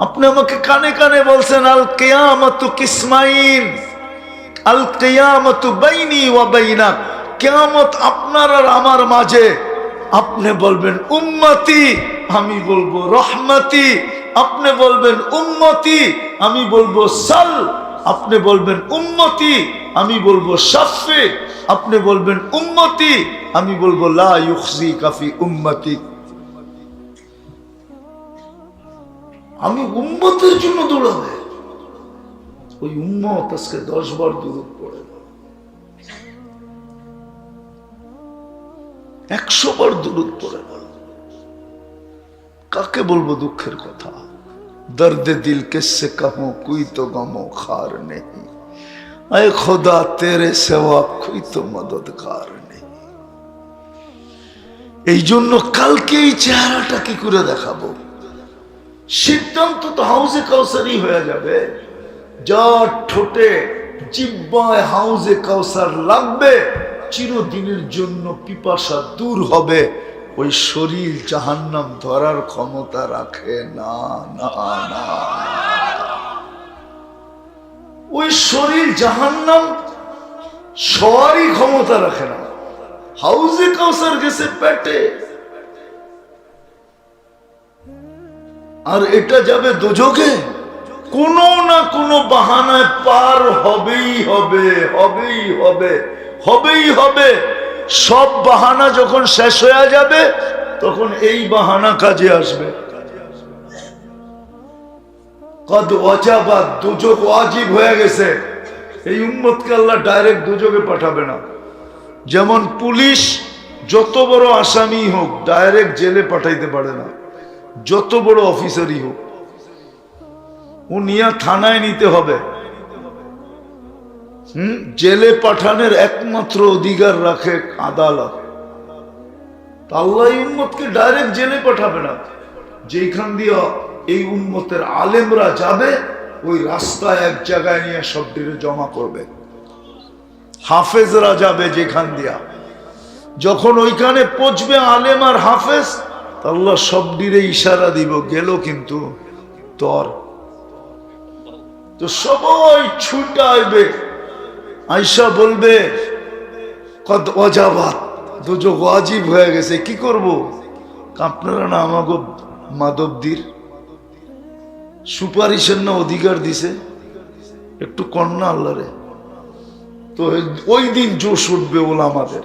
আপনি আমাকে কানে কানে বলছেন আল কিয়ামাতু কিসমাইন, আল কিয়ামাতু বাইনি ওয়া বাইনাক, কিয়ামত আপনার আর আমার মাঝে। আপনি বলবেন উম্মতি, আমি বলবো রহমতি। আপনি বলবেন উম্মতি, আমি বলবো সাল আপনি বলবেন উম্মতি, আমি বলবো শাফি, আপনি বলবেন উম্মতি, আমি বলবো লা ইউখজিকা ফি উম্মতি। আমি উম্মতের জন্য দৌড়াবে, ওই উম্মত আজকে 10 বার দুরূদ পড়ে, 100 বার দুরূদ পড়ে। কাকে বলবো দুঃখের কথা? दर्द दिल किससे कहूं, कोई तो गमो खार नहीं, ऐ खुदा तेरे सिवा कोई तो मददगार नहीं। এই জন্য কালকে এই চেহারাটা কি করে দেখাবো? সিদ্ধান্ত তো হাউজে কাউসারই হয়ে যাবে। যার ঠোঁটে জিহ্বায় হাউজে কাউসার লাগবে, চিরদিনের জন্য পিপাসা দূর হবে। ওই শরীর জাহান্নাম ধরার ক্ষমতা রাখে না, না, না। ওই শরীর জাহান্নাম সবারই ক্ষমতা রাখে না। হাউজে কাউসার গেছে পেটে, আর এটা যাবে দোজখে। কোনো না কোনো বাহানায় পার হবেই হবে, হবেই হবে, হবেই হবে। সব বাহানা যখন শেষ হয়ে যাবে, তখন এই বাহানা কাজে আসবে। কদ ওয়াজাবা, দুজক ওয়াজিব হয়ে গেছে। এই উম্মতকে আল্লাহ ডাইরেক্ট দুজকে পাঠাবে না। যেমন পুলিশ যত বড় আসামি হোক ডাইরেক্ট জেলে পাঠাইতে পারে না, যত বড় অফিসারই হোক, ও নিয়ে থানায় নিতে হবে। জেলে পাঠানোর একমাত্র অধিকার রাখে আদালত। আল্লাহ উম্মতকে ডাইরেক্ট জেলে পাঠাবে না। যেখান দিয়ে এই উম্মতের আলেমরা যাবে, ওই রাস্তায় এক জায়গায় নিয়ে সবটিরে জমা করবে। হাফেজরা যাবে যেখান দিয়া, যখন ওইখানে পৌঁছবে আলেম আর হাফেজ, আল্লাহ সবটিরে ইশারা দিব, গেল কিন্তু তোর। তো সবাই ছুটে আসবে, আয়সা বলবে কদ ওয়াজাবাত, দুজক ওয়াজিব হয়ে গেছে, কি করব? আপনারা না আমাকে মাধবদীর সুপারিশের না অধিকার দিছে, একটু কন্যা আল্লাহরে। তো ওই দিন জোশ উঠবে ওলামাদের।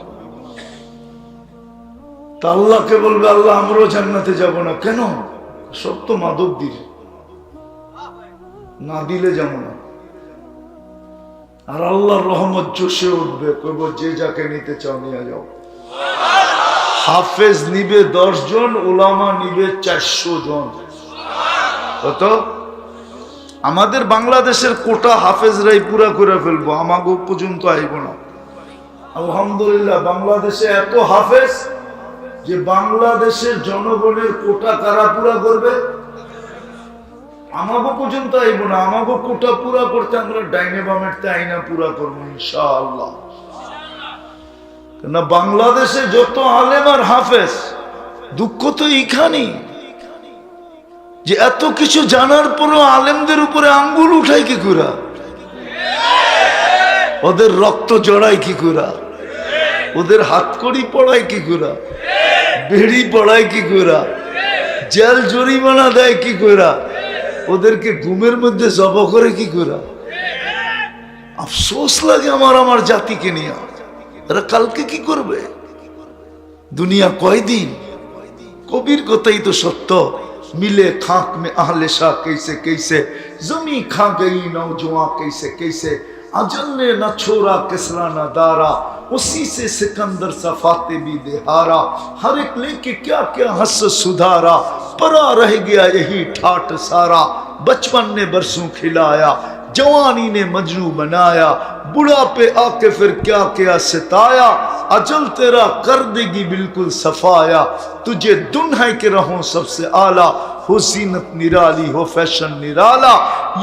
তা আল্লাহকে বলবে, আল্লাহ আমরাও জান্নাতে যাব না। কেন? সব তো মাধবদীর, না দিলে যাব না। আর আল্লাহর রহমত জোশে উঠবে, কইব যে যাকে নিতে চাও নিয়ে যাও। হাফেজ নিবে 10 জন, ওলামা নিবে 400 জন। কত? আমাদের বাংলাদেশের কোটা হাফেজরাই পুরা করে ফেলবো, আমাকে পর্যন্ত আইব না। আলহামদুলিল্লাহ, বাংলাদেশে এত হাফেজ যে বাংলাদেশের জনগণের কোটা কারা পুরা করবে? আমাকে পর্যন্ত আইব না। আমাকে কোটা পুরা করতে আমরা ডাইনে বামের আইনা পুরা করবো ইনশাআল্লাহ। না, বাংলাদেশে যত আলেম আর হাফেজ, দুঃখ তো এইখানেই যে এত কিছু জানার পরও আলেমদের উপরে আঙ্গুল উঠায় কি করে, ওদের রক্ত জড়ায় কি করে, ওদের হাতকড়ি পড়ায় কি করে, বেড়ি পড়ায় কি করে, জেল জরিমানা দেয় কি করে, ওদেরকে ঘুমের মধ্যে জব করে কি করে। আফসোস লাগে আমার জাতিকে নিয়ে। এরা কালকে কি করবে? দুনিয়া কয়দিন? কবির কথাই তো সত্য। मिले खाक में आहले शाह कैसे कैसे, जमी खा गई नौजवान कैसे कैसे, अजल ने न छोड़ा किसरा न दारा, उसी से सिकंदर सफाते भी देहारा, हर एक लेके क्या क्या हंस सुधारा, परा रह गया यही ठाट सारा, बचपन ने बरसों खिलाया, जवानी ने मजनू बनाया, बुढ़ापे आके फिर क्या क्या सिताया, अजल तेरा कर देगी बिल्कुल सफाया, तुझे दुन है कि रहूं सबसे आला, हो सीनत निराली हो फैशन निराला,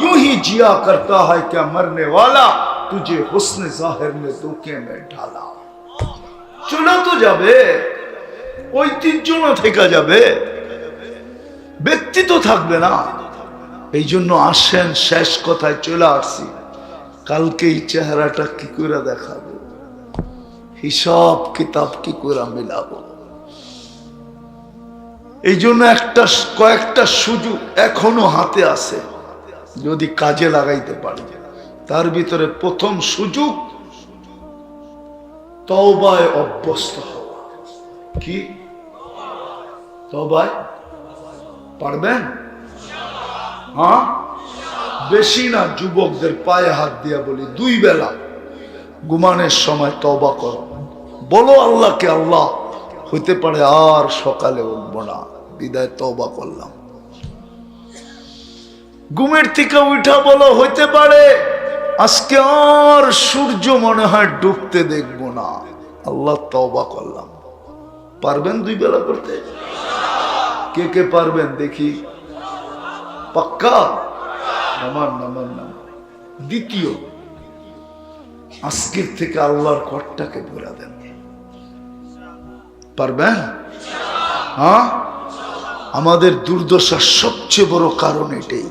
यूं ही जिया करता है क्या मरने वाला, तुझे हुस्न जाहिर ने धोखे में ढाला। चला तो जाबे, ঐতিহ্য না থেকে যাবে, ব্যক্তি তো থাকবে না। এই জন্য আসেন, শেষ কথায় চলে আসছি, কালকে এই চেহারাটা কি করে দেখাবো, হিসাব কিতাব কি করে মিলাবো। এই জন্য কয়েকটা সুযোগ এখনো হাতে আছে, যদি কাজে লাগাইতে পারি। তার ভিতরে প্রথম সুযোগ তওবায় অভ্যস্ত হওয়া। কি তওবায় পারবেন? হ্যাঁ, বেশি না, যুবকদের পায়ে হাত দিয়া বলি, 2 বেলা ঘুমানোর সময় তওবা করো, বলো আল্লাহকে, আল্লাহ হইতে পারে আর সকালে উঠবো না, বিদায় তওবা করলাম। ঘুমের থেকে উঠা বলো, হইতে পারে আজকে আর সূর্য মনে হয় ডুবতে দেখবো না, আল্লাহ তওবা করলাম। পারবেন 2 বেলা করতে? কে কে পারবেন দেখি? পাক্কা? নামান নামান নাম। দ্বিতীয়, আজকের থেকে আল্লাহর ঘরটাকে ভরা দেন। পারবেন? হ্যাঁ, আমাদের দুর্দশার সবচেয়ে বড় কারণ এটাই,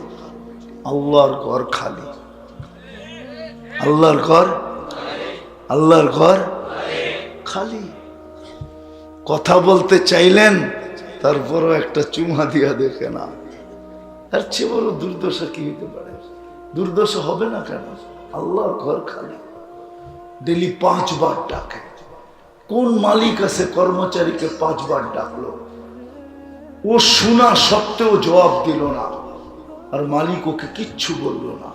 আল্লাহর ঘর খালি। আল্লাহর ঘর, আল্লাহর ঘর খালি। কথা বলতে চাইলেন, তারপরও একটা চুমা দিয়া দেখে না। তার চেয়ে বড় দুর্দশা কি হতে পারে? দুর্দশা হবে না কেন? আল্লাহর ঘর খালি। ডেলি 5 বার ডাকে। কোন মালিক আছে কর্মচারীকে 5 বার ডাকলো, ও শোনা সত্ত্বেও জবাব দিল না, আর মালিক ওকে কিচ্ছু বলল না?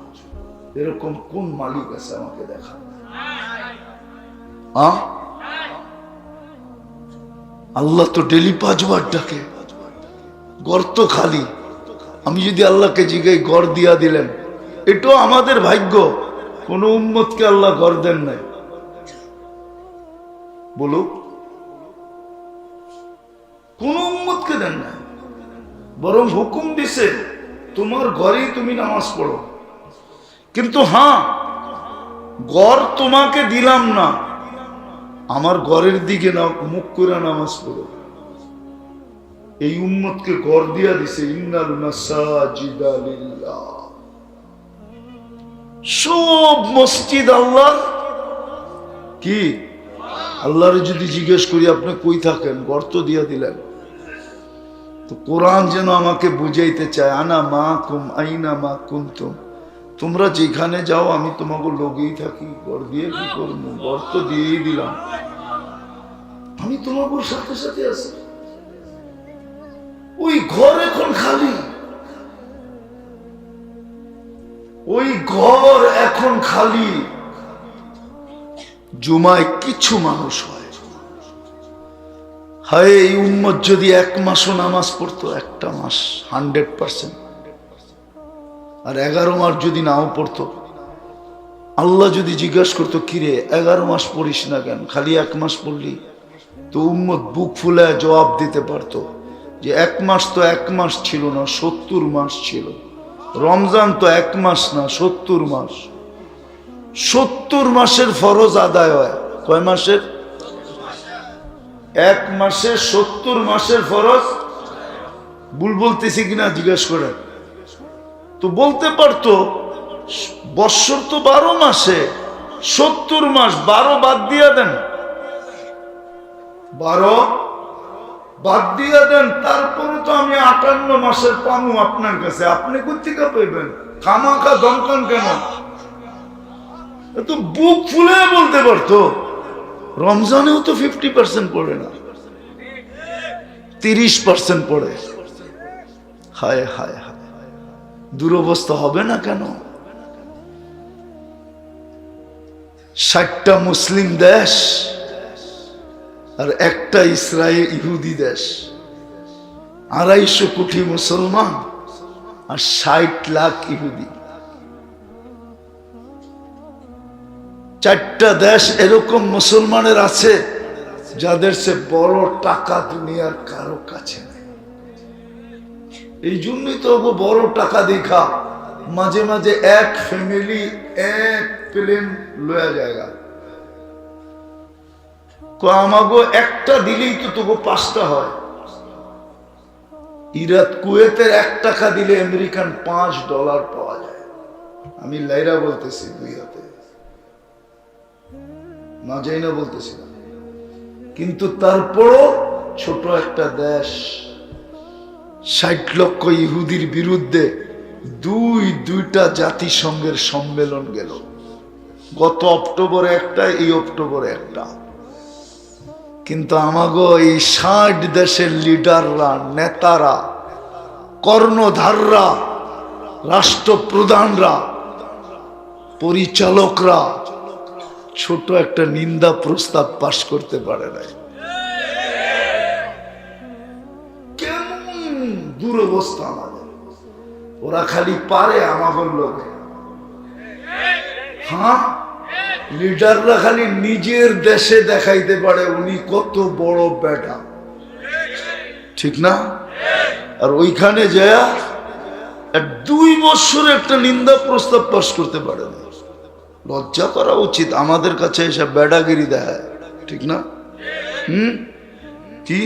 এরকম কোন মালিক আছে আমাকে দেখা? আল্লাহ তো ডেলি 5 বার ডাকে, ঘর তো খালি। আমি যদি আল্লাহকে জিজ্ঞাই ঘর দিয়া দিলেন, এটাও আমাদের ভাগ্য। কোন উম্মতকে আল্লাহ ঘর দেন নাই, বলো, কোন উম্মতকে দেন নাই। বরং হুকুম দিছে তোমার ঘরেই তুমি নামাজ পড়ো। কিন্তু হ্যাঁ, ঘর তোমাকে দিলাম না, আমার ঘরের দিকে না মুখ করে নামাজ পড়ো। এই উম্মতকে ঘর দিয়া দিছে, ইন্নাল মাসাজিদা লিল্লাহ। সব মসজিদ আল্লাহ। কি আল্লাহরে যদি জিজ্ঞেস করি আপনি কই থাকেন, ঘর তো দিয়া দিলেন। তো কোরআন যেন আমাকে বুঝাইতে চায়, আনা মাকুম আইনা মা কুনতুম, তোমরা যেখানে যাও আমি তোমাকে লগেই থাকি। ঘর দিয়ে কি করবো? ঘর তো দিয়েই দিলাম, আমি তোমাকে সাথে সাথে আছি। ওই ঘর এখন খালি, ওই ঘর এখন খালি। জুমায় কিছু মানুষ হয়। হায়, এই উম্মত যদি 1 মাসও নামাজ পড়তো, একটা মাস 100%, আর 11 মাস যদি নাও পড়তো, আল্লাহ যদি জিজ্ঞাসা করতো, কিরে 11 মাস পড়িস না কেন, খালি 1 মাস পড়লি? তো উম্মত বুক ফুলে জবাব দিতে পারতো যে 1 মাস তো 1 মাস ছিল না, 70 মাস ছিল। রমজান তো 1 মাস না, 70 মাস। 70 মাসের ফরজ আদায় হয়। কয় মাসের? 1 মাসে 70 মাসের ফরজ। ভুল বলতেছি কিনা জিজ্ঞেস করেন। তো বলতে পারতো বৎসর তো 12 মাসে, 70 মাস, 12 বাদ দিয়া দেন, 12 বাদ দিয়া দেন, তারপরে তো আমি 58 মাসের পামু আপনার কাছে। আপনি কোথেকে পাইবেন? খামাখা দমকান কেন? তো বুক ফুলে বলতে পারতো রমজানেও তো 50% পড়ে না, 30% পড়ে। হায় হায় হায়, দুরবস্থা হবে না কেন? 60টা মুসলিম দেশ আর একটা ইসরায়েল ইহুদি দেশ, 250 কোটি মুসলমান আর 60 লাখ ইহুদি। 4টা দেশ এরকম মুসলমানের আছে যাদের সে বড় টাকা দুনিয়ার কারো কাছে নেই। এই জন্যই তো বড় টাকা দেখা মাঝে মাঝে এক ফ্যামিলি 1 প্লেন লয়া জায়গা। আমাগো একটা দিলেই তো তবু 5টা হয়। ইরাক কুয়েতের 1 টাকা দিলে আমেরিকান $5 পাওয়া যায়। আমি লাইরা বলতেছি, 2 হাতে না যাই না বলতেছি না। কিন্তু তারপরও ছোট একটা দেশ 60 লক্ষ ইহুদির বিরুদ্ধে দুইটা জাতিসংঘের সম্মেলন গেল, গত অক্টোবরে একটা, এই অক্টোবরে একটা। কিন্তু আমাগো এই 60 দেশের লিডাররা, নেতারা, কর্ণধাররা, রাষ্ট্রপ্রধানরা, পরিচালকরা ছোট একটা নিন্দা প্রস্তাব পাশ করতে পারে নাই। কেমন দুরবস্থা আমাদের। ওরা খালি পারে আমাদের লোকে, হ্যাঁ, লিডাররা খালি নিজের দেশে দেখাইতে পারে উনি কত বড় বেটা, ঠিক না? আর ওইখানে যায় 2 বছর একটা নিন্দা প্রস্তাব পাশ করতে পারে না। লজ্জা করা উচিত আমাদের কাছে এসে বেডাগিরি দেয়, ঠিক না? কি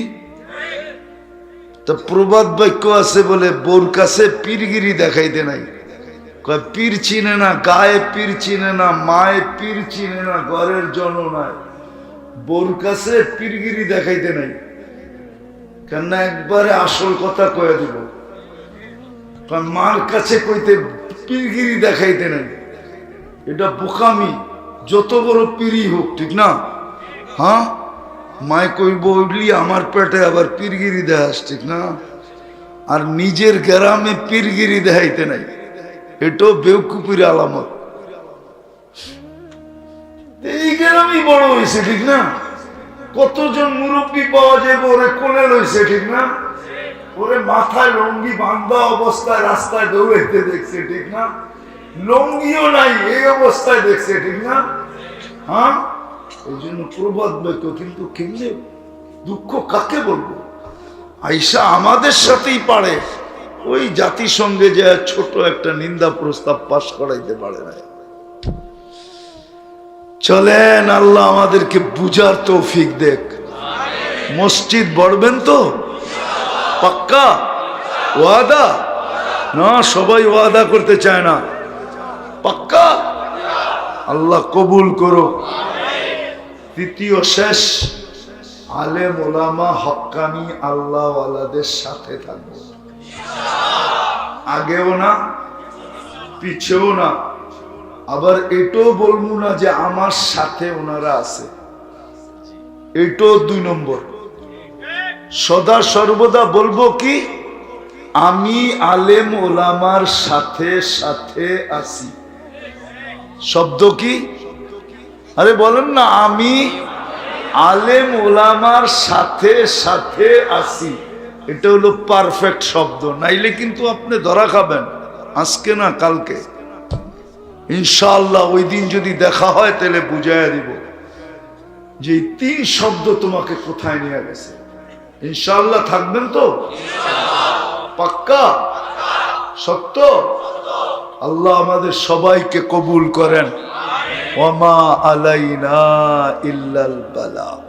তা প্রবাদ বাক্য আছে বলে, বোর কাছে পীরগিরি দেখাইতে নাই। পীর চিনে না, গায়ে পীর চিনে না, মায়ে পীর চিনে না, ঘরের জন নাই, বোর কাছে পীরগিরি দেখাইতে নাই। কেন একবারে আসল কথা কয়ে দিব, মার কাছে কইতে পীরগিরি দেখাইতে নাই, এটা বোকামি, যত বড় পীরই হোক, ঠিক না? হ্যাঁ, মায় কইব বললি আমার পেটে আবার পীরগিরি দেখাস, ঠিক না? আর নিজের গ্রামে পীরগিরি দেখাইতে নাই, এটাও বেউকুফির আলামত। এই গ্রামই বড় হয়েছে, ঠিক না? কতজন মুরব্বী পাওয়া যাবে ওরে কোলে লইছে, ঠিক না? ওরে মাথায় লঙ্গি বান্ধা অবস্থায় রাস্তায় দৌড়াইতে দেখছে, ঠিক না? লঙ্গিও নাই এই অবস্থায় দেখছে, ঠিক না? হ্যাঁ, এই জন্য প্রবাদ বাক্য। কিন্তু কেমনে দুঃখ কাকে বলবো? আইসা আমাদের সাথেই পারে, ওই জাতিসংঘে যে ছোট একটা নিন্দা প্রস্তাব পাশ করাইতে পারে না। চলেন, আল্লাহ আমাদেরকে বুঝার তৌফিক দেখ। মসজিদ বড়বেন তো? পাক্কা ওয়াদা না? সবাই ওয়াদা করতে চায় না, পাক্কা? আল্লাহ কবুল করো। তৃতীয় শেষ, আলেম ওলামা হক্কানি আল্লাহ ওয়ালাদের সাথে থাকবো, আগেও না পিছেও না। আবার এটাও বলবো না যে আমার সাথে ওনারা আছে, এটাও 2 নম্বর। সদা সর্বদা বলবো কি, আমি আলেম ওলামার সাথে সাথে আছি। শব্দ কি? আরে বলেন না, আমি আলেম ওলামার সাথে সাথে আছি। এটা হলো পারফেক্ট শব্দ, নাইলে কিন্তু আপনি ধরা খাবেন, আজকে না কালকে ইনশাআল্লাহ। ওই দিন যদি দেখা হয় তাহলে বুঝাইয়া দিব যে 3 শব্দ তোমাকে কোথায় নিয়ে গেছে। ইনশাআল্লাহ থাকবেন তো? পাক্কা? সত্য? আল্লাহ আমাদের সবাইকে কবুল করেন। ওয়া মা আলাইনা ইল্লাল বালাগ।